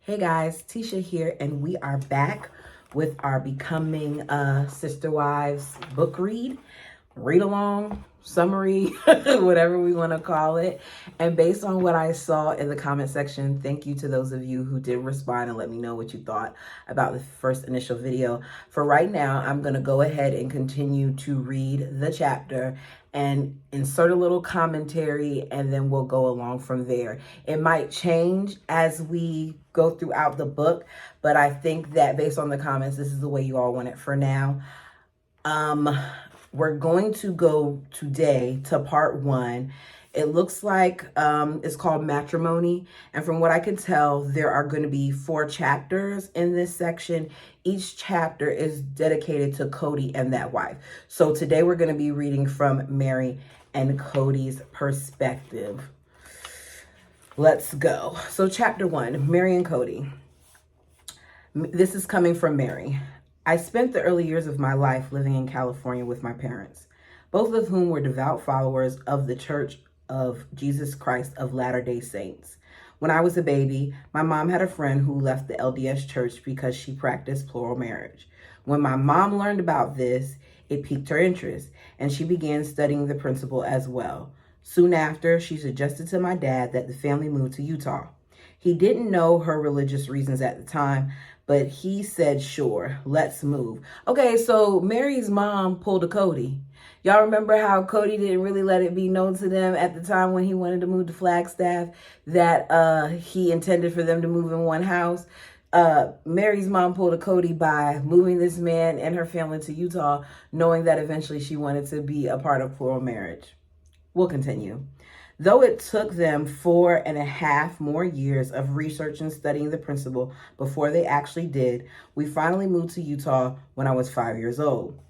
Hey guys, Tisha here, and we are back with our Becoming Sister Wives book read along, summary, whatever we want to call it. And based on what I saw in the comment section, thank you to those of you who did respond and let me know what you thought about the first initial video. For right now, I'm going to go ahead and continue to read the chapter and insert a little commentary, and then we'll go along from there. It might change as we go throughout the book, but I think that based on the comments, this is the way you all want it for now. We're going to go today to part 1. It looks like it's called Matrimony. And from what I can tell, there are going to be 4 chapters in this section. Each chapter is dedicated to Cody and that wife. So today we're going to be reading from Meri and Cody's perspective. Let's go. So chapter 1, Meri and Cody. This is coming from Meri. I spent the early years of my life living in California with my parents, both of whom were devout followers of the Church of Jesus Christ of Latter-day Saints. When I was a baby, my mom had a friend who left the LDS church because she practiced plural marriage. When my mom learned about this, it piqued her interest, and she began studying the principle as well. Soon after, she suggested to my dad that the family move to Utah. He didn't know her religious reasons at the time, but he said, sure, let's move. Okay, so Meri's mom pulled a Cody. Y'all remember how Cody didn't really let it be known to them at the time when he wanted to move to Flagstaff that he intended for them to move in one house? Meri's mom pulled a Cody by moving this man and her family to Utah, knowing that eventually she wanted to be a part of plural marriage. We'll continue. Though it took them 4.5 more years of research and studying the principle before they actually did, we finally moved to Utah when I was 5 years old.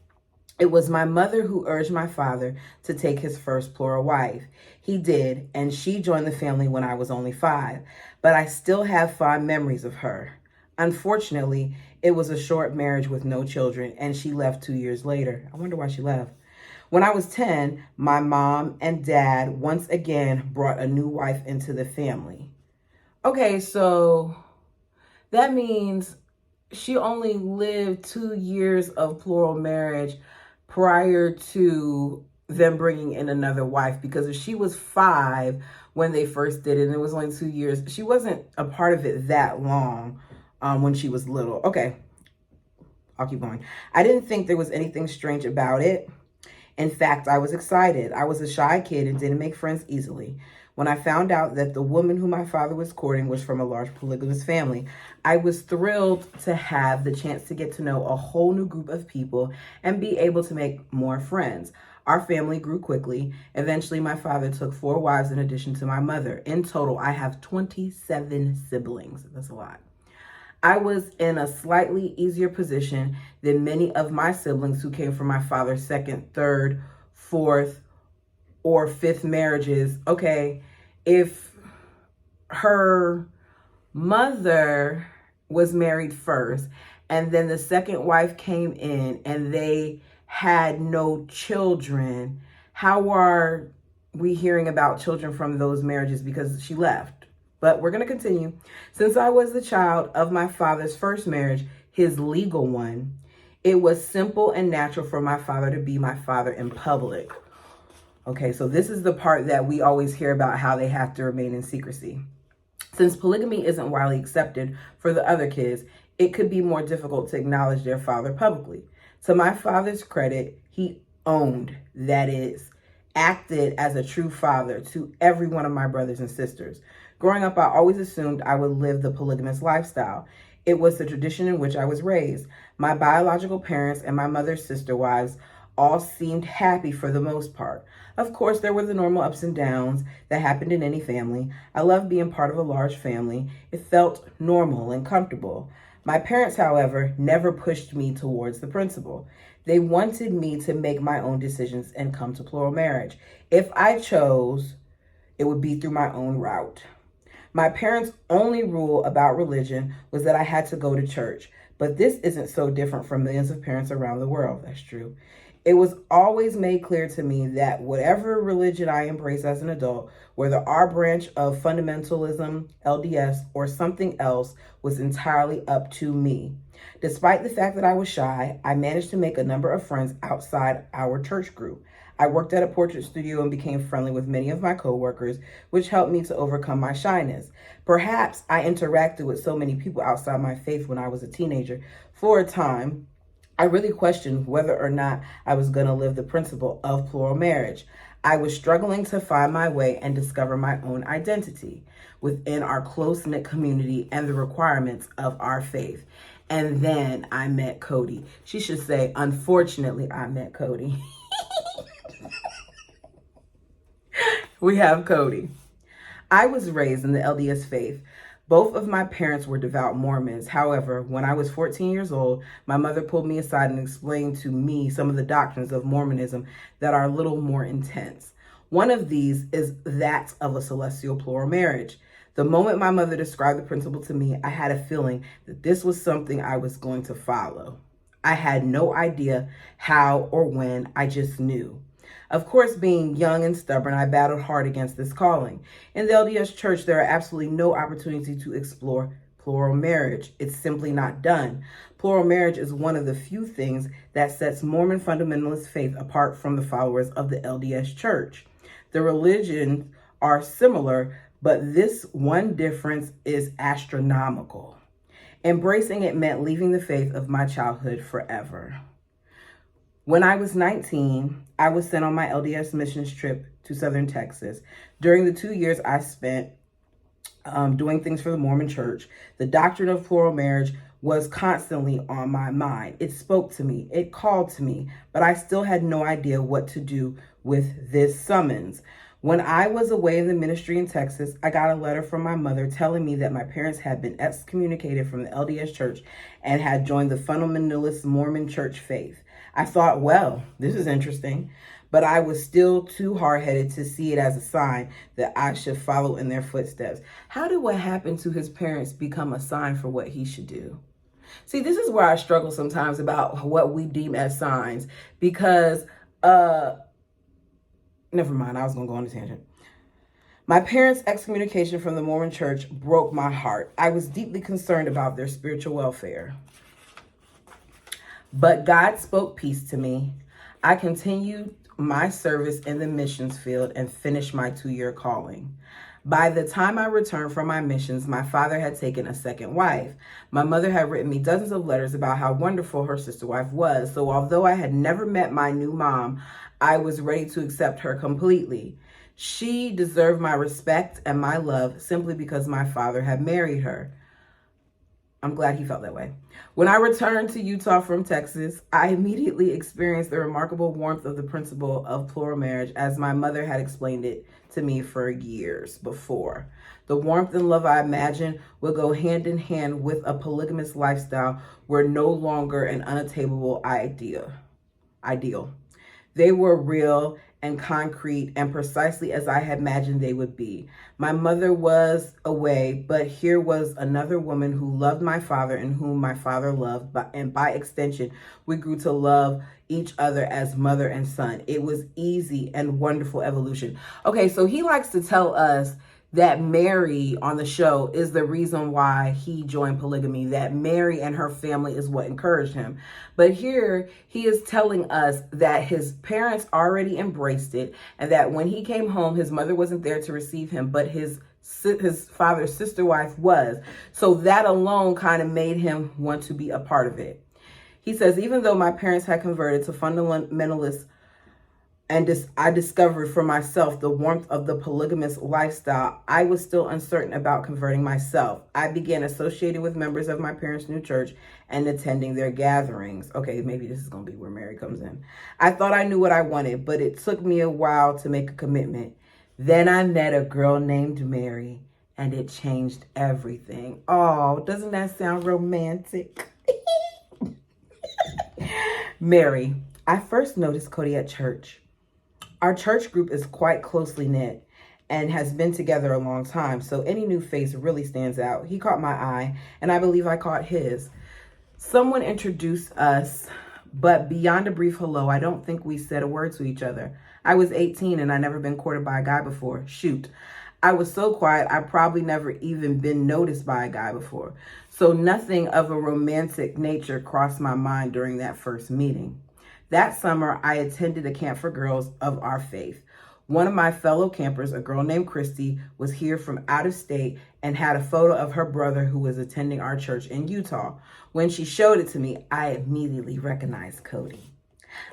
It was my mother who urged my father to take his first plural wife. He did, and she joined the family when I was only 5, but I still have fond memories of her. Unfortunately, it was a short marriage with no children, and she left 2 years later. I wonder why she left. When I was 10, my mom and dad once again brought a new wife into the family. Okay, so that means she only lived 2 years of plural marriage prior to them bringing in another wife, because if she was 5 when they first did it and it was only 2 years, she wasn't a part of it that long when she was little. Okay, I'll keep going. I didn't think there was anything strange about it. In fact, I was excited. I was a shy kid and didn't make friends easily. When I found out that the woman who my father was courting was from a large polygamous family, I was thrilled to have the chance to get to know a whole new group of people and be able to make more friends. Our family grew quickly. Eventually, my father took 4 wives in addition to my mother. In total, I have 27 siblings. That's a lot. I was in a slightly easier position than many of my siblings who came from my father's 2nd, 3rd, 4th, or 5th marriages. Okay, if her mother was married first and then the 2nd wife came in and they had no children, how are we hearing about children from those marriages? Because she left. But we're going to continue. Since I was the child of my father's first marriage, his legal one, it was simple and natural for my father to be my father in public. Okay, so this is the part that we always hear about, how they have to remain in secrecy. Since polygamy isn't widely accepted for the other kids, it could be more difficult to acknowledge their father publicly. To my father's credit, he owned, that is, acted as a true father to every one of my brothers and sisters. Growing up, I always assumed I would live the polygamous lifestyle. It was the tradition in which I was raised. My biological parents and my mother's sister wives all seemed happy for the most part. Of course, there were the normal ups and downs that happened in any family. I loved being part of a large family. It felt normal and comfortable. My parents, however, never pushed me towards the principle. They wanted me to make my own decisions and come to plural marriage. If I chose, it would be through my own route. My parents' only rule about religion was that I had to go to church, but this isn't so different from millions of parents around the world. That's true. It was always made clear to me that whatever religion I embrace as an adult, whether our branch of fundamentalism, LDS, or something else, was entirely up to me. Despite the fact that I was shy, I managed to make a number of friends outside our church group. I worked at a portrait studio and became friendly with many of my coworkers, which helped me to overcome my shyness. Perhaps I interacted with so many people outside my faith when I was a teenager. For a time, I really questioned whether or not I was going to live the principle of plural marriage. I was struggling to find my way and discover my own identity within our close-knit community and the requirements of our faith. And then I met Cody. She should say, unfortunately, I met Cody. We have Cody. I was raised in the LDS faith. Both of my parents were devout Mormons. However, when I was 14 years old, my mother pulled me aside and explained to me some of the doctrines of Mormonism that are a little more intense. One of these is that of a celestial plural marriage. The moment my mother described the principle to me, I had a feeling that this was something I was going to follow. I had no idea how or when, I just knew. Of course, being young and stubborn, I battled hard against this calling. In the LDS Church, there are absolutely no opportunity to explore plural marriage. It's simply not done. Plural marriage is one of the few things that sets Mormon fundamentalist faith apart from the followers of the LDS Church. The religions are similar, but this one difference is astronomical. Embracing it meant leaving the faith of my childhood forever. When I was 19, I was sent on my LDS missions trip to Southern Texas. During the 2 years I spent doing things for the Mormon Church, the doctrine of plural marriage was constantly on my mind. It spoke to me, it called to me, but I still had no idea what to do with this summons. When I was away in the ministry in Texas, I got a letter from my mother telling me that my parents had been excommunicated from the LDS Church and had joined the fundamentalist Mormon Church faith. I thought, well, this is interesting, but I was still too hard-headed to see it as a sign that I should follow in their footsteps. How did what happened to his parents become a sign for what he should do? See, this is where I struggle sometimes about what we deem as signs, because, never mind, I was going to go on a tangent. My parents' excommunication from the Mormon Church broke my heart. I was deeply concerned about their spiritual welfare. But God spoke peace to me. I continued my service in the missions field and finished my 2-year calling. By the time I returned from my missions, my father had taken a second wife. My mother had written me dozens of letters about how wonderful her sister wife was. So although I had never met my new mom, I was ready to accept her completely. She deserved my respect and my love simply because my father had married her. I'm glad he felt that way. When I returned to Utah from Texas, I immediately experienced the remarkable warmth of the principle of plural marriage as my mother had explained it to me for years before. The warmth and love I imagined would go hand in hand with a polygamous lifestyle were no longer an unattainable ideal. They were real and concrete and precisely as I had imagined they would be. My mother was away, but here was another woman who loved my father and whom my father loved, and by extension, we grew to love each other as mother and son. It was easy and wonderful evolution. Okay, so he likes to tell us that Meri on the show is the reason why he joined polygamy, that Meri and her family is what encouraged him. But here he is telling us that his parents already embraced it and that when he came home, his mother wasn't there to receive him, but his father's sister wife was. So that alone kind of made him want to be a part of it. He says, even though my parents had converted to fundamentalists, and I discovered for myself the warmth of the polygamous lifestyle, I was still uncertain about converting myself. I began associating with members of my parents' new church and attending their gatherings. Okay, maybe this is going to be where Meri comes in. I thought I knew what I wanted, but it took me a while to make a commitment. Then I met a girl named Meri, and it changed everything. Oh, doesn't that sound romantic? Meri, I first noticed Cody at church. Our church group is quite closely knit and has been together a long time, so any new face really stands out. He caught my eye, and I believe I caught his. Someone introduced us But beyond a brief hello, I don't think we said a word to each other. I was 18 and I'd never been courted by a guy before. Shoot. I was so quiet, I probably never even been noticed by a guy before. So nothing of a romantic nature crossed my mind during that first meeting. That summer, I attended a camp for girls of our faith. One of my fellow campers, a girl named Christy, was here from out of state and had a photo of her brother who was attending our church in Utah. When she showed it to me, I immediately recognized Cody.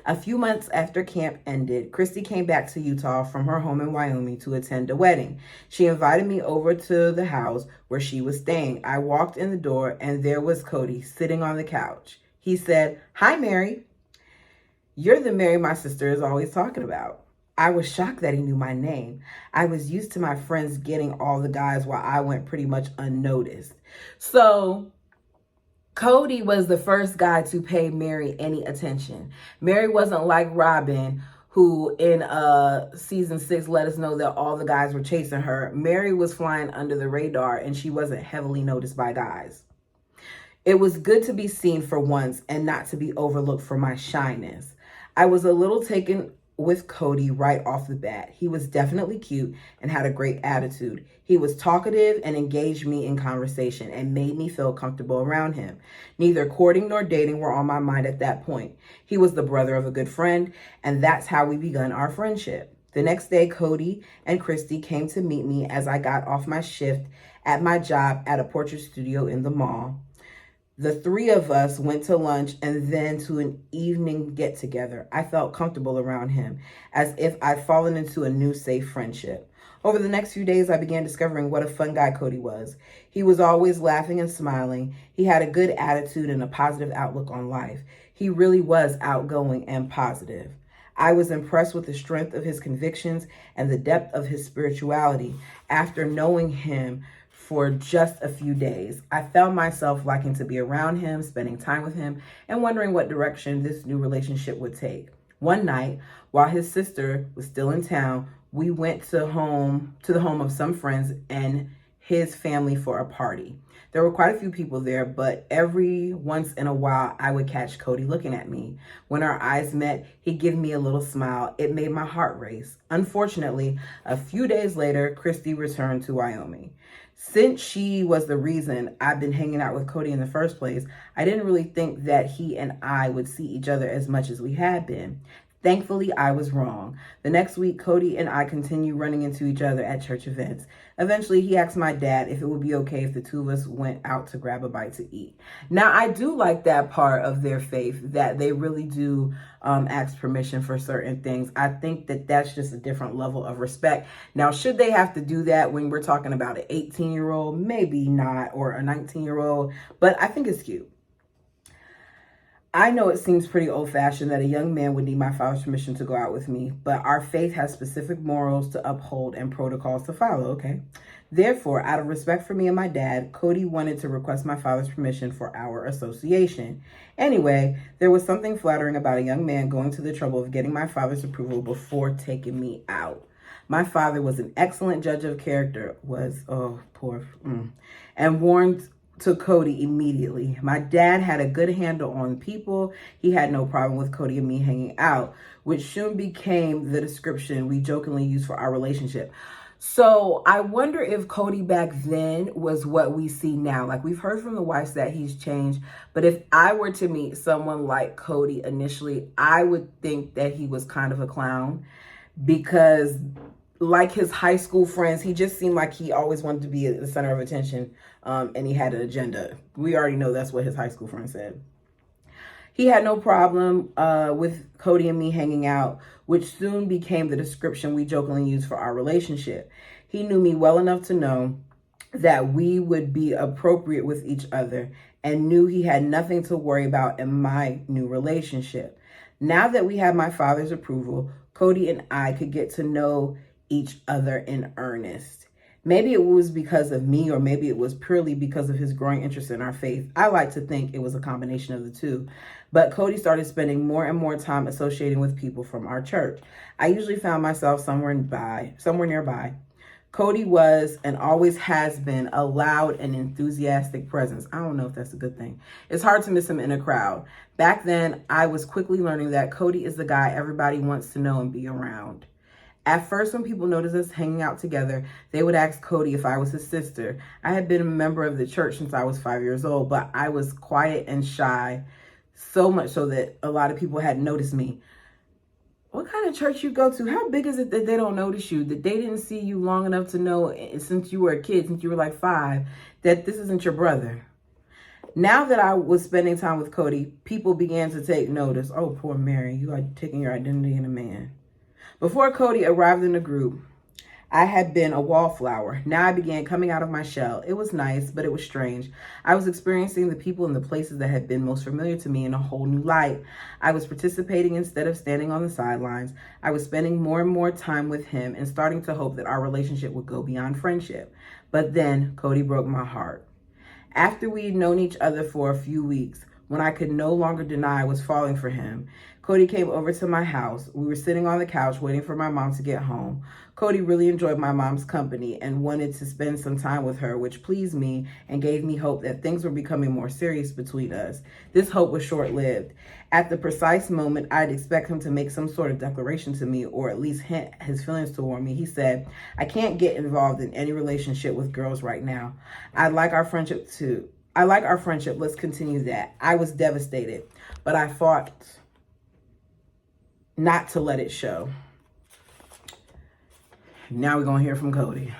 A few months after camp ended, Christy came back to Utah from her home in Wyoming to attend a wedding. She invited me over to the house where she was staying. I walked in the door and there was Cody sitting on the couch. He said, "Hi, Meri. You're the Meri my sister is always talking about." I was shocked that he knew my name. I was used to my friends getting all the guys while I went pretty much unnoticed. So Cody was the first guy to pay Meri any attention. Meri wasn't like Robin, who in season 6 let us know that all the guys were chasing her. Meri was flying under the radar and she wasn't heavily noticed by guys. It was good to be seen for once and not to be overlooked for my shyness. I was a little taken with Cody right off the bat. He was definitely cute and had a great attitude. He was talkative and engaged me in conversation and made me feel comfortable around him. Neither courting nor dating were on my mind at that point. He was the brother of a good friend, and that's how we begun our friendship. The next day, Cody and Christy came to meet me as I got off my shift at my job at a portrait studio in the mall. The three of us went to lunch and then to an evening get together. I felt comfortable around him, as if I'd fallen into a new safe friendship. Over the next few days, I began discovering what a fun guy Cody was. He was always laughing and smiling. He had a good attitude and a positive outlook on life. He really was outgoing and positive. I was impressed with the strength of his convictions and the depth of his spirituality. After knowing him for just a few days, I found myself liking to be around him, spending time with him, and wondering what direction this new relationship would take. One night, while his sister was still in town, we went to the home of some friends and his family for a party. There were quite a few people there, but every once in a while, I would catch Cody looking at me. When our eyes met, he'd give me a little smile. It made my heart race. Unfortunately, a few days later, Christy returned to Wyoming. Since she was the reason I've been hanging out with Cody in the first place, I didn't really think that he and I would see each other as much as we had been. Thankfully, I was wrong. The next week, Cody and I continued running into each other at church events. Eventually, he asked my dad if it would be okay if the two of us went out to grab a bite to eat. Now, I do like that part of their faith, that they really do ask permission for certain things. I think that that's just a different level of respect. Now, should they have to do that when we're talking about an 18-year-old? Maybe not, or a 19-year-old, but I think it's cute. I know it seems pretty old-fashioned that a young man would need my father's permission to go out with me, but our faith has specific morals to uphold and protocols to follow, okay? Therefore, out of respect for me and my dad, Cody wanted to request my father's permission for our association. Anyway, there was something flattering about a young man going to the trouble of getting my father's approval before taking me out. My father was an excellent judge of character, and warned to Cody immediately. My dad had a good handle on people. He had no problem with Cody and me hanging out, which soon became the description we jokingly used for our relationship. So I wonder if Cody back then was what we see now. Like, we've heard from the wives that he's changed, but if I were to meet someone like Cody initially, I would think that he was kind of a clown, because like his high school friends, he just seemed like he always wanted to be the center of attention, and he had an agenda. We already know that's what his high school friend said. He had no problem with Cody and me hanging out, which soon became the description we jokingly used for our relationship. He knew me well enough to know that we would be appropriate with each other and knew he had nothing to worry about in my new relationship. Now that we had my father's approval, Cody and I could get to know each other in earnest. Maybe it was because of me, or maybe it was purely because of his growing interest in our faith. I like to think it was a combination of the two. But Cody started spending more and more time associating with people from our church. I usually found myself somewhere nearby. Cody was and always has been a loud and enthusiastic presence. I don't know if that's a good thing. It's hard to miss him in a crowd. Back then, I was quickly learning that Cody is the guy everybody wants to know and be around. At first, when people noticed us hanging out together, they would ask Cody if I was his sister. I had been a member of the church since I was 5 years old, but I was quiet and shy, so much so that a lot of people hadn't noticed me. What kind of church you go to? How big is it that they don't notice you? That they didn't see you long enough to know since you were a kid, since you were like 5, that this isn't your brother? Now that I was spending time with Cody, people began to take notice. Oh, poor Mary, you are taking your identity in a man. Before Cody arrived in the group, I had been a wallflower. Now I began coming out of my shell. It was nice, but it was strange. I was experiencing the people and the places that had been most familiar to me in a whole new light. I was participating instead of standing on the sidelines. I was spending more and more time with him and starting to hope that our relationship would go beyond friendship. But then Cody broke my heart. After we'd known each other for a few weeks, when I could no longer deny I was falling for him, Cody came over to my house. We were sitting on the couch waiting for my mom to get home. Cody really enjoyed my mom's company and wanted to spend some time with her, which pleased me and gave me hope that things were becoming more serious between us. This hope was short-lived. At the precise moment I'd expect him to make some sort of declaration to me or at least hint his feelings toward me, he said, "I can't get involved in any relationship with girls right now. I like our friendship. Let's continue that." I was devastated, but I fought not to let it show. Now we're going to hear from Cody.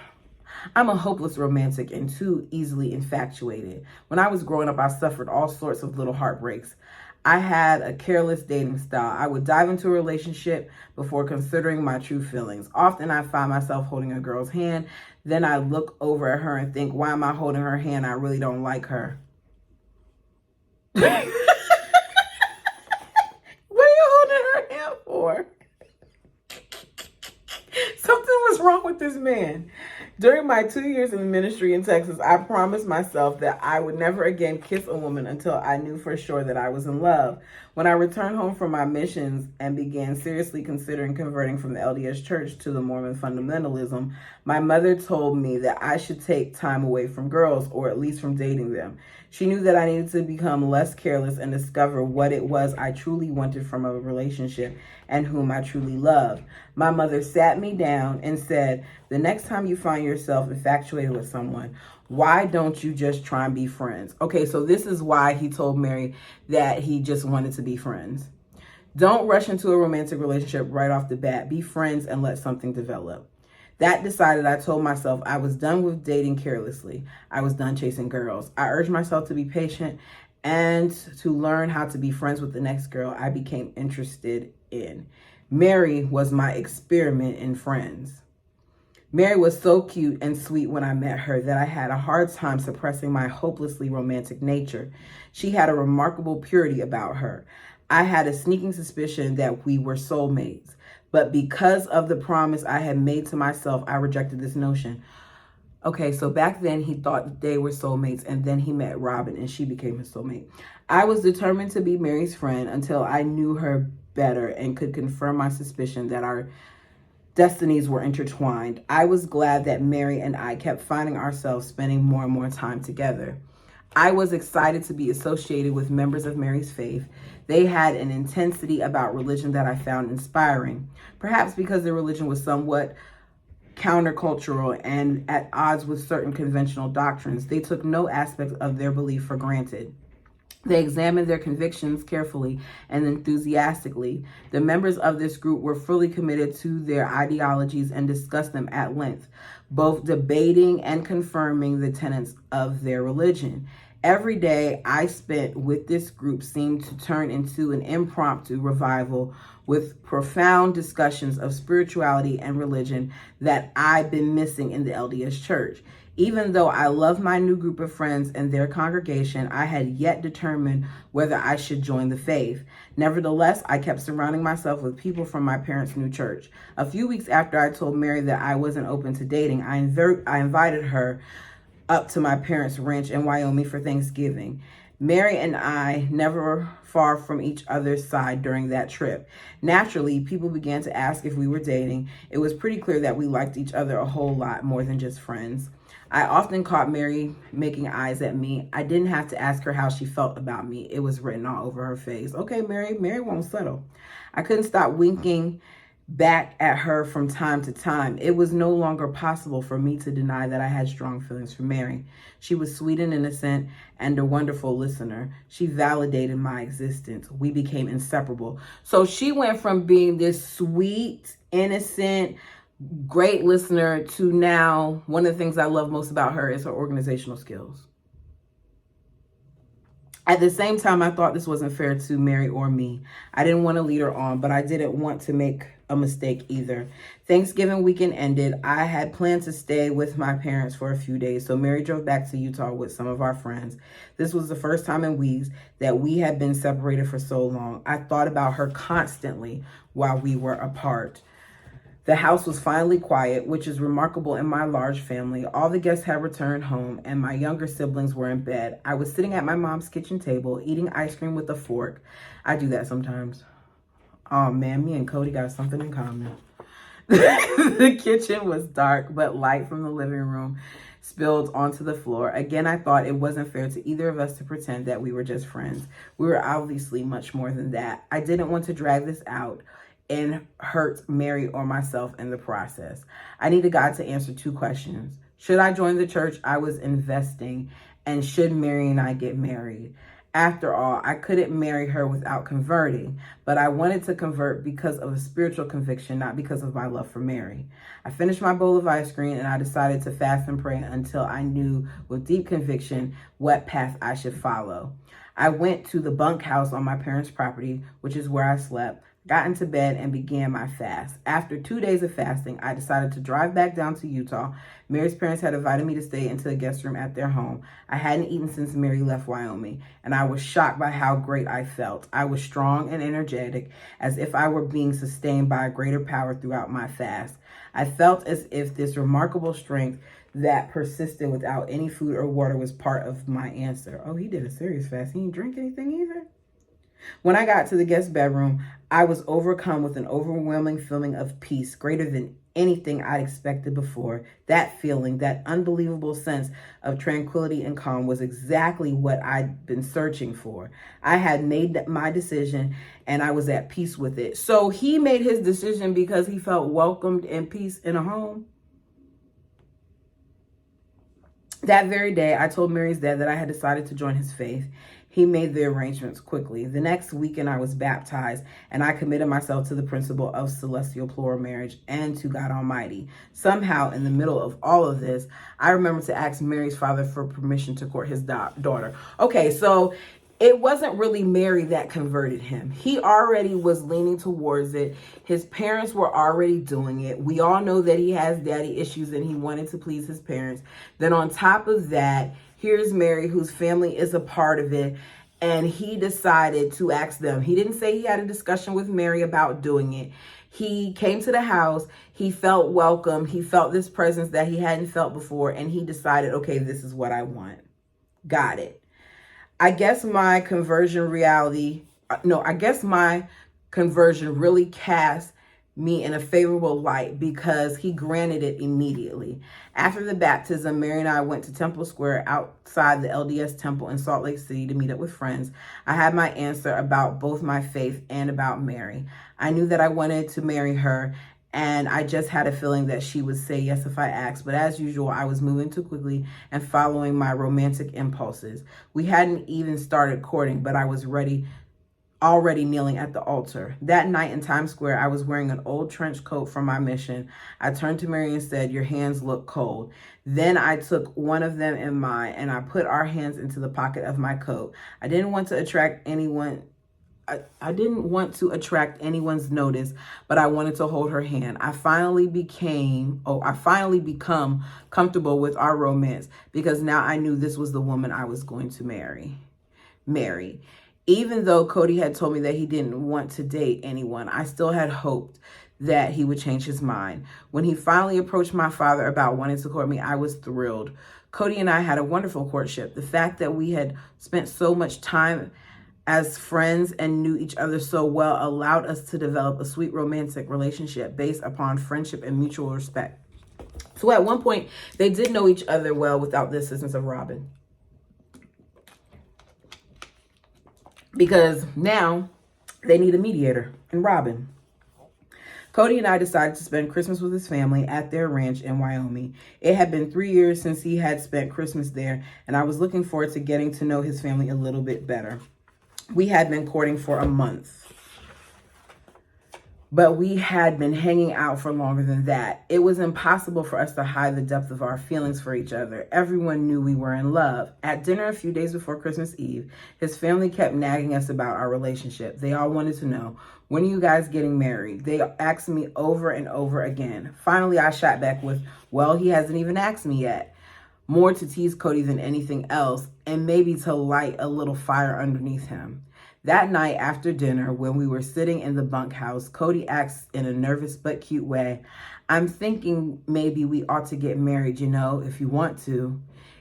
I'm a hopeless romantic and too easily infatuated. When I was growing up, I suffered all sorts of little heartbreaks. I had a careless dating style. I would dive into a relationship before considering my true feelings. Often I find myself holding a girl's hand. Then I look over at her and think, why am I holding her hand? I really don't like her. What are you holding her hand for? Something was wrong with this man. During my 2 years in ministry in Texas, I promised myself that I would never again kiss a woman until I knew for sure that I was in love. When I returned home from my missions and began seriously considering converting from the LDS Church to the Mormon fundamentalism, my mother told me that I should take time away from girls, or at least from dating them. She knew that I needed to become less careless and discover what it was I truly wanted from a relationship and whom I truly loved. My mother sat me down and said, the next time you find yourself infatuated with someone, why don't you just try and be friends? Okay, so this is why he told Meri that he just wanted to be friends. Don't rush into a romantic relationship right off the bat. Be friends and let something develop. That decided, I told myself I was done with dating carelessly. I was done chasing girls. I urged myself to be patient and to learn how to be friends with the next girl I became interested in. Meri was my experiment in friends. Meri was so cute and sweet when I met her that I had a hard time suppressing my hopelessly romantic nature. She had a remarkable purity about her. I had a sneaking suspicion that we were soulmates. But because of the promise I had made to myself, I rejected this notion. Okay, so back then he thought that they were soulmates, and then he met Robin and she became his soulmate. I was determined to be Meri's friend until I knew her better and could confirm my suspicion that our destinies were intertwined. I was glad that Meri and I kept finding ourselves spending more and more time together. I was excited to be associated with members of Meri's faith. They had an intensity about religion that I found inspiring, perhaps because their religion was somewhat countercultural and at odds with certain conventional doctrines. They took no aspect of their belief for granted. They examined their convictions carefully and enthusiastically. The members of this group were fully committed to their ideologies and discussed them at length, both debating and confirming the tenets of their religion. Every day I spent with this group seemed to turn into an impromptu revival with profound discussions of spirituality and religion that I'd been missing in the LDS Church. Even though I loved my new group of friends and their congregation, I had yet determined whether I should join the faith. Nevertheless, I kept surrounding myself with people from my parents' new church. A few weeks after I told Meri that I wasn't open to dating, I invited her up to my parents' ranch in Wyoming for Thanksgiving. Meri and I never far from each other's side during that trip. Naturally, people began to ask if we were dating. It was pretty clear that we liked each other a whole lot more than just friends. I often caught Meri making eyes at me. I didn't have to ask her how she felt about me. It was written all over her face. Okay, Meri won't settle. I couldn't stop winking back at her from time to time. It was no longer possible for me to deny that I had strong feelings for Meri. She was sweet and innocent and a wonderful listener. She validated my existence. We became inseparable. So she went from being this sweet, innocent, great listener to now one of the things I love most about her is her organizational skills. At the same time, I thought this wasn't fair to Meri or me. I didn't want to lead her on, but I didn't want to make a mistake either. Thanksgiving weekend ended. I had planned to stay with my parents for a few days, so Meri drove back to Utah with some of our friends. This was the first time in weeks that we had been separated for so long. I thought about her constantly while we were apart. The house was finally quiet, which is remarkable in my large family. All the guests had returned home, and my younger siblings were in bed. I was sitting at my mom's kitchen table, eating ice cream with a fork. I do that sometimes. Oh man, me and Cody got something in common. The kitchen was dark, but light from the living room spilled onto the floor. Again, I thought it wasn't fair to either of us to pretend that we were just friends. We were obviously much more than that. I didn't want to drag this out and hurt Meri or myself in the process. I needed God to answer two questions. Should I join the church I was investing, and should Meri and I get married? After all, I couldn't marry her without converting, but I wanted to convert because of a spiritual conviction, not because of my love for Meri. I finished my bowl of ice cream and I decided to fast and pray until I knew with deep conviction what path I should follow. I went to the bunkhouse on my parents' property, which is where I slept, got into bed, and began my fast. After 2 days of fasting, I decided to drive back down to Utah. Meri's parents had invited me to stay into a guest room at their home. I hadn't eaten since Meri left Wyoming, and I was shocked by how great I felt. I was strong and energetic, as if I were being sustained by a greater power throughout my fast. I felt as if this remarkable strength that persisted without any food or water was part of my answer. Oh, he did a serious fast. He didn't drink anything either. When I got to the guest bedroom, I was overcome with an overwhelming feeling of peace, greater than anything I'd expected before. That feeling, that unbelievable sense of tranquility and calm was exactly what I'd been searching for. I had made my decision and I was at peace with it. So he made his decision because he felt welcomed and peace in a home. That very day, I told Meri's dad that I had decided to join his faith. He made the arrangements quickly. The next weekend, I was baptized, and I committed myself to the principle of celestial plural marriage and to God Almighty. Somehow, in the middle of all of this, I remembered to ask Meri's father for permission to court his daughter. Okay, so it wasn't really Meri that converted him. He already was leaning towards it. His parents were already doing it. We all know that he has daddy issues and he wanted to please his parents. Then on top of that, here's Meri, whose family is a part of it, and he decided to ask them. He didn't say he had a discussion with Meri about doing it. He came to the house, he felt welcome, he felt this presence that he hadn't felt before, and he decided, okay, this is what I want. Got it. I guess my conversion really cast me in a favorable light because he granted it immediately. After the baptism, Meri and I went to Temple Square outside the LDS Temple in Salt Lake City to meet up with friends. I had my answer about both my faith and about Meri. I knew that I wanted to marry her, and I just had a feeling that she would say yes if I asked. But as usual, I was moving too quickly and following my romantic impulses. We hadn't even started courting, but I was already kneeling at the altar. That night in Times Square, I was wearing an old trench coat from my mission. I turned to Meri and said, "Your hands look cold." Then I took one of them in mine and I put our hands into the pocket of my coat. I didn't want to attract anyone's notice, but I wanted to hold her hand. I finally become comfortable with our romance because now I knew this was the woman I was going to marry. Even though Cody had told me that he didn't want to date anyone, I still had hoped that he would change his mind. When he finally approached my father about wanting to court me, I was thrilled. Cody and I had a wonderful courtship. The fact that we had spent so much time as friends and knew each other so well allowed us to develop a sweet romantic relationship based upon friendship and mutual respect. So at one point, they did know each other well without the assistance of Robin. Because now they need a mediator in Robin. Cody and I decided to spend Christmas with his family at their ranch in Wyoming. It had been 3 years since he had spent Christmas there, and I was looking forward to getting to know his family a little bit better. We had been courting for a month, but we had been hanging out for longer than that. It was impossible for us to hide the depth of our feelings for each other. Everyone knew we were in love. At dinner a few days before Christmas Eve, his family kept nagging us about our relationship. They all wanted to know, when are you guys getting married? They asked me over and over again. Finally, I shot back with, well, he hasn't even asked me yet. More to tease Cody than anything else, and maybe to light a little fire underneath him. That night after dinner, when we were sitting in the bunkhouse, Cody asked in a nervous but cute way, I'm thinking maybe we ought to get married, if you want to.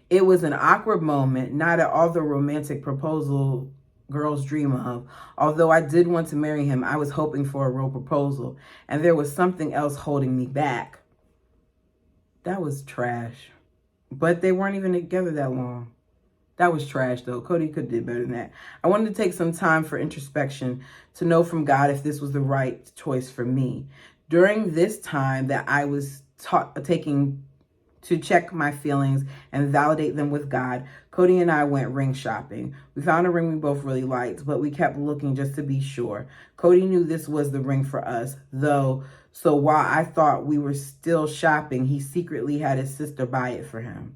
It was an awkward moment, not at all the romantic proposal girls dream of. Although I did want to marry him, I was hoping for a real proposal, and there was something else holding me back. That was trash. But they weren't even together that long. That was trash, though. Cody could have did better than that. I wanted to take some time for introspection to know from God if this was the right choice for me. During this time that I was taking to check my feelings and validate them with God, Cody and I went ring shopping. We found a ring we both really liked, but we kept looking just to be sure. Cody knew this was the ring for us, though, so while I thought we were still shopping, he secretly had his sister buy it for him.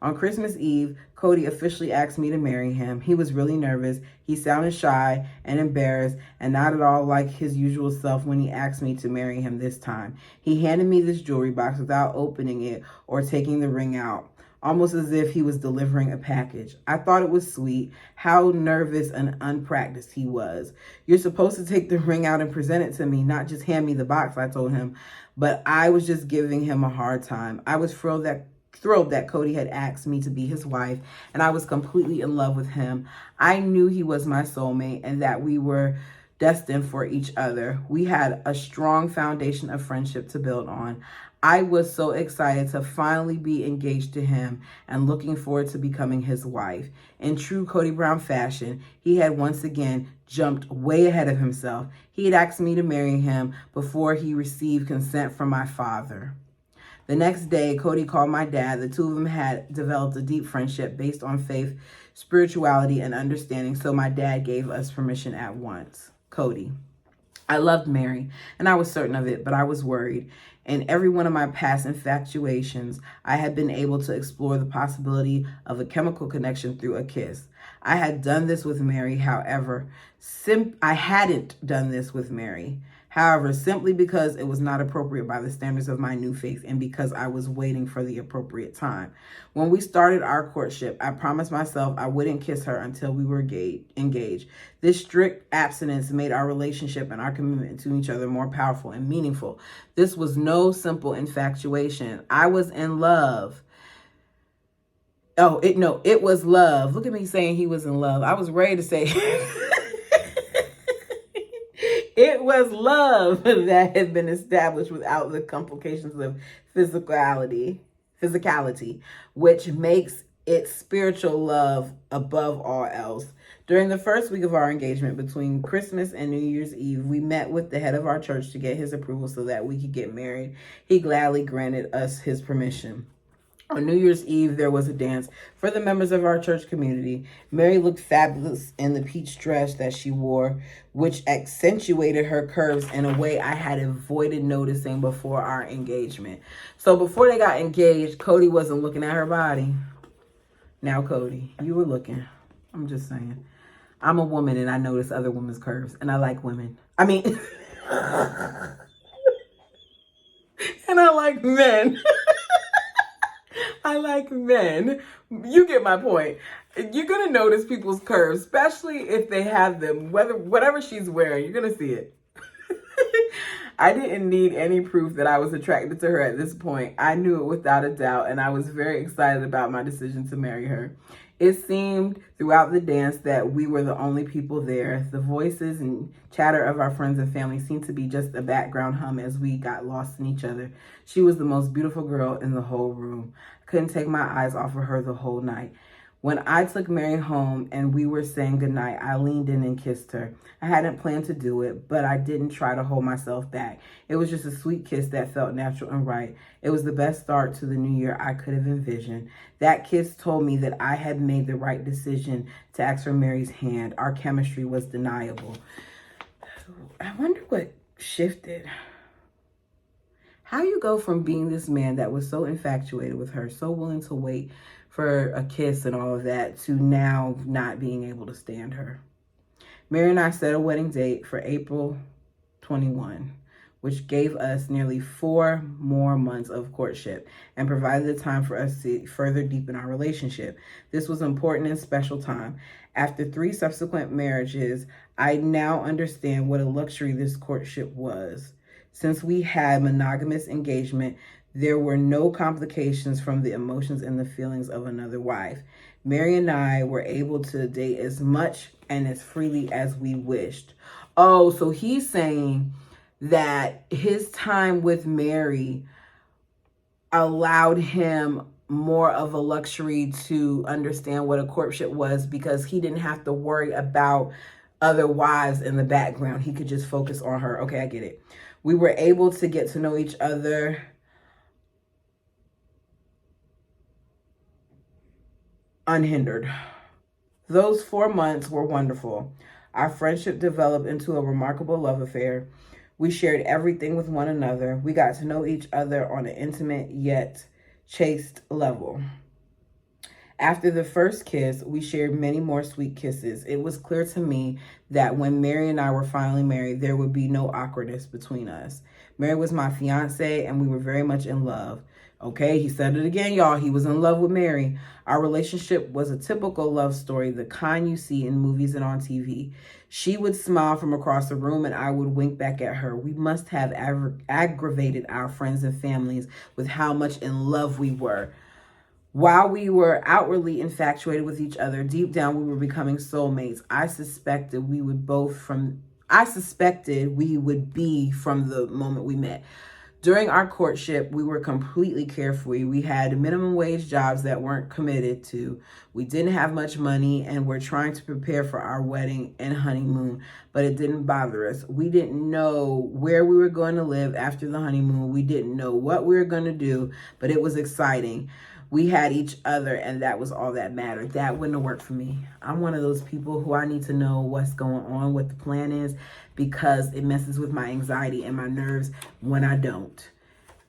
On Christmas Eve, Cody officially asked me to marry him. He was really nervous. He sounded shy and embarrassed and not at all like his usual self when he asked me to marry him this time. He handed me this jewelry box without opening it or taking the ring out, almost as if he was delivering a package. I thought it was sweet how nervous and unpracticed he was. You're supposed to take the ring out and present it to me, not just hand me the box, I told him. But I was just giving him a hard time. I was thrilled that Cody had asked me to be his wife, and I was completely in love with him. I knew he was my soulmate and that we were destined for each other. We had a strong foundation of friendship to build on. I was so excited to finally be engaged to him and looking forward to becoming his wife. In true Cody Brown fashion, he had once again jumped way ahead of himself. He had asked me to marry him before he received consent from my father. The next day, Cody called my dad. The two of them had developed a deep friendship based on faith, spirituality, and understanding, so my dad gave us permission at once. Cody. I loved Meri, and I was certain of it, but I was worried. In every one of my past infatuations, I had been able to explore the possibility of a chemical connection through a kiss. I had done this with Meri, however, I hadn't done this with Meri. However, simply because it was not appropriate by the standards of my new faith and because I was waiting for the appropriate time. When we started our courtship, I promised myself I wouldn't kiss her until we were engaged. This strict abstinence made our relationship and our commitment to each other more powerful and meaningful. This was no simple infatuation. I was in love. It was love. Look at me saying he was in love. I was ready to say... It was love that had been established without the complications of physicality, which makes it spiritual love above all else. During the first week of our engagement, between Christmas and New Year's Eve, we met with the head of our church to get his approval so that we could get married. He gladly granted us his permission. On New Year's Eve, there was a dance for the members of our church community. Meri looked fabulous in the peach dress that she wore, which accentuated her curves in a way I had avoided noticing before our engagement. So before they got engaged, Cody wasn't looking at her body. Now, Cody, you were looking. I'm just saying. I'm a woman and I notice other women's curves, and I like women. I mean, and I like men. I like men. You get my point. You're going to notice people's curves, especially if they have them. Whatever she's wearing, you're going to see it. I didn't need any proof that I was attracted to her at this point. I knew it without a doubt, and I was very excited about my decision to marry her. It seemed throughout the dance that we were the only people there. The voices and chatter of our friends and family seemed to be just a background hum as we got lost in each other. She was the most beautiful girl in the whole room. I couldn't take my eyes off of her the whole night. When I took Meri home and we were saying goodnight, I leaned in and kissed her. I hadn't planned to do it, but I didn't try to hold myself back. It was just a sweet kiss that felt natural and right. It was the best start to the new year I could have envisioned. That kiss told me that I had made the right decision to ask for Meri's hand. Our chemistry was undeniable. I wonder what shifted. How you go from being this man that was so infatuated with her, so willing to wait for a kiss and all of that, to now not being able to stand her. Meri and I set a wedding date for April 21, which gave us nearly 4 more months of courtship and provided the time for us to further deepen our relationship. This was an important and special time. After 3 subsequent marriages, I now understand what a luxury this courtship was. Since we had monogamous engagement, there were no complications from the emotions and the feelings of another wife. Meri and I were able to date as much and as freely as we wished. Oh, so he's saying that his time with Meri allowed him more of a luxury to understand what a courtship was, because he didn't have to worry about other wives in the background. He could just focus on her. Okay, I get it. We were able to get to know each other unhindered. Those 4 months were wonderful. Our friendship developed into a remarkable love affair. We shared everything with one another. We got to know each other on an intimate yet chaste level. After the first kiss, we shared many more sweet kisses. It was clear to me that when Meri and I were finally married, there would be no awkwardness between us. Meri was my fiance, and we were very much in love. Okay, he said it again, y'all. He was in love with Meri. Our relationship was a typical love story, the kind you see in movies and on TV. She would smile from across the room, and I would wink back at her. We must have aggravated our friends and families with how much in love we were. While we were outwardly infatuated with each other, deep down we were becoming soulmates. I suspected we would be from the moment we met. During our courtship, we were completely carefree. We had minimum wage jobs that weren't committed to. We didn't have much money, and we're trying to prepare for our wedding and honeymoon, but it didn't bother us. We didn't know where we were going to live after the honeymoon. We didn't know what we were going to do, but it was exciting. We had each other, and that was all that mattered. That wouldn't have worked for me. I'm one of those people who I need to know what's going on, what the plan is, because it messes with my anxiety and my nerves when I don't.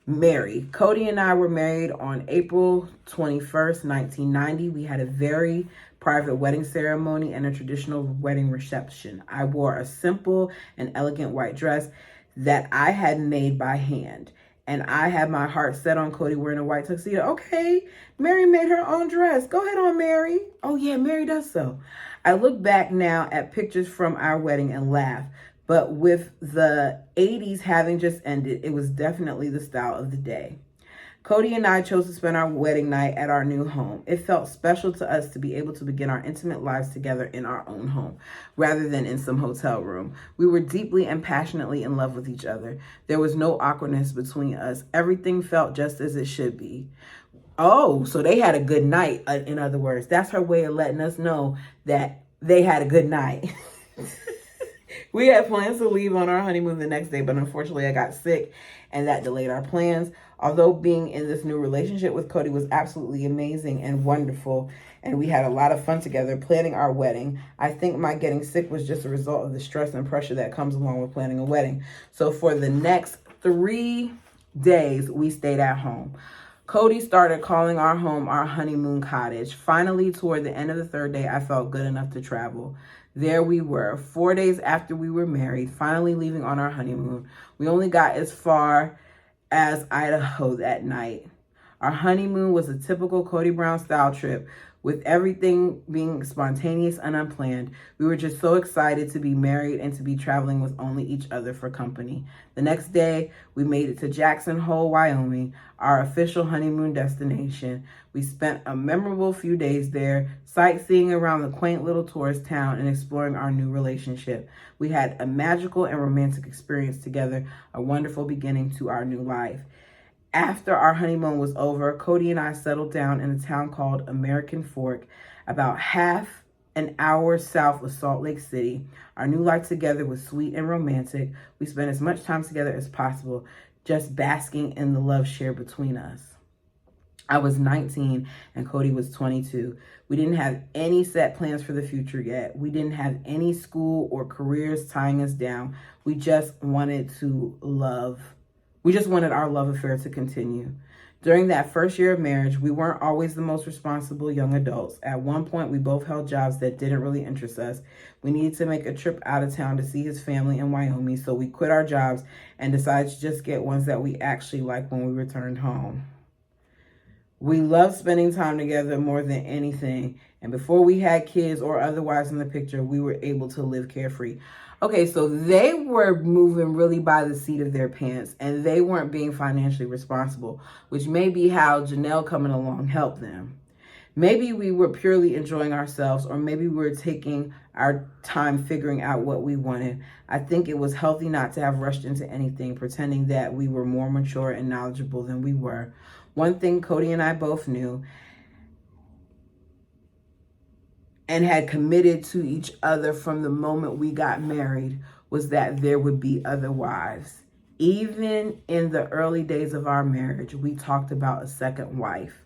Meri. Cody and I were married on April 21st, 1990. We had a very private wedding ceremony and a traditional wedding reception. I wore a simple and elegant white dress that I had made by hand. And I had my heart set on Cody wearing a white tuxedo. Okay, Meri made her own dress. Go ahead on, Meri. Oh yeah, Meri does so. I look back now at pictures from our wedding and laugh. But with the 80s having just ended, it was definitely the style of the day. Cody and I chose to spend our wedding night at our new home. It felt special to us to be able to begin our intimate lives together in our own home, rather than in some hotel room. We were deeply and passionately in love with each other. There was no awkwardness between us. Everything felt just as it should be. Oh, so they had a good night, in other words. That's her way of letting us know that they had a good night. We had plans to leave on our honeymoon the next day, but unfortunately I got sick and that delayed our plans. Although being in this new relationship with Cody was absolutely amazing and wonderful, and we had a lot of fun together planning our wedding, I think my getting sick was just a result of the stress and pressure that comes along with planning a wedding. So for the next 3 days, we stayed at home. Cody started calling our home our honeymoon cottage. Finally, toward the end of the 3rd day, I felt good enough to travel. There we were, 4 days after we were married, finally leaving on our honeymoon. We only got as far as Idaho that night. Our honeymoon was a typical Cody Brown style trip. With everything being spontaneous and unplanned, we were just so excited to be married and to be traveling with only each other for company. The next day, we made it to Jackson Hole, Wyoming, our official honeymoon destination. We spent a memorable few days there, sightseeing around the quaint little tourist town and exploring our new relationship. We had a magical and romantic experience together, a wonderful beginning to our new life. After our honeymoon was over, Cody and I settled down in a town called American Fork, about half an hour south of Salt Lake City. Our new life together was sweet and romantic. We spent as much time together as possible, just basking in the love shared between us. I was 19 and Cody was 22. We didn't have any set plans for the future yet. We didn't have any school or careers tying us down. We just wanted our love affair to continue. During that first year of marriage, we weren't always the most responsible young adults. At one point, we both held jobs that didn't really interest us. We needed to make a trip out of town to see his family in Wyoming, so we quit our jobs and decided to just get ones that we actually liked when we returned home. We loved spending time together more than anything. And before we had kids or otherwise in the picture, we were able to live carefree. Okay, so they were moving really by the seat of their pants and they weren't being financially responsible, which may be how Janelle coming along helped them. Maybe we were purely enjoying ourselves, or maybe we were taking our time figuring out what we wanted. I think it was healthy not to have rushed into anything, pretending that we were more mature and knowledgeable than we were. One thing Cody and I both knew and had committed to each other from the moment we got married was that there would be other wives. Even in the early days of our marriage, we talked about a second wife.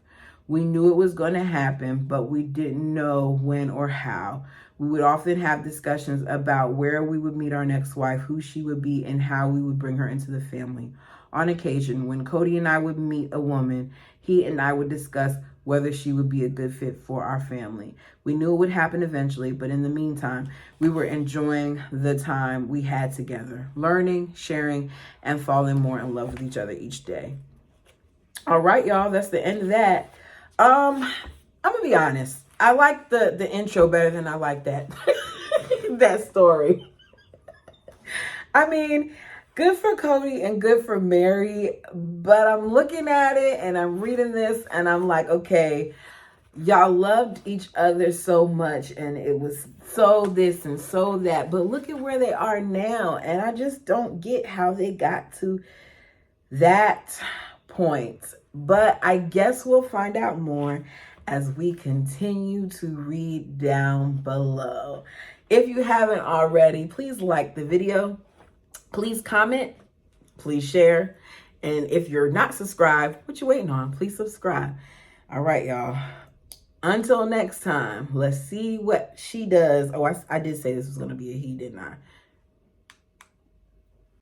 We knew it was going to happen, but we didn't know when or how. We would often have discussions about where we would meet our next wife, who she would be, and how we would bring her into the family. On occasion, when Cody and I would meet a woman, he and I would discuss whether she would be a good fit for our family. We knew it would happen eventually, but in the meantime, we were enjoying the time we had together, learning, sharing, and falling more in love with each other each day. All right, y'all, that's the end of that. I'm gonna be honest. I like the intro better than I like that that story. I mean, good for Cody and good for Meri, but I'm looking at it and I'm reading this and I'm like, okay, y'all loved each other so much and it was so this and so that, but look at where they are now. And I just don't get how they got to that point. But I guess we'll find out more as we continue to read down below. If you haven't already, please like the video. Please comment, please share, and if you're not subscribed, what you waiting on? Please subscribe. All right, y'all. Until next time, let's see what she does. Oh, I did say this was going to be a he, didn't I?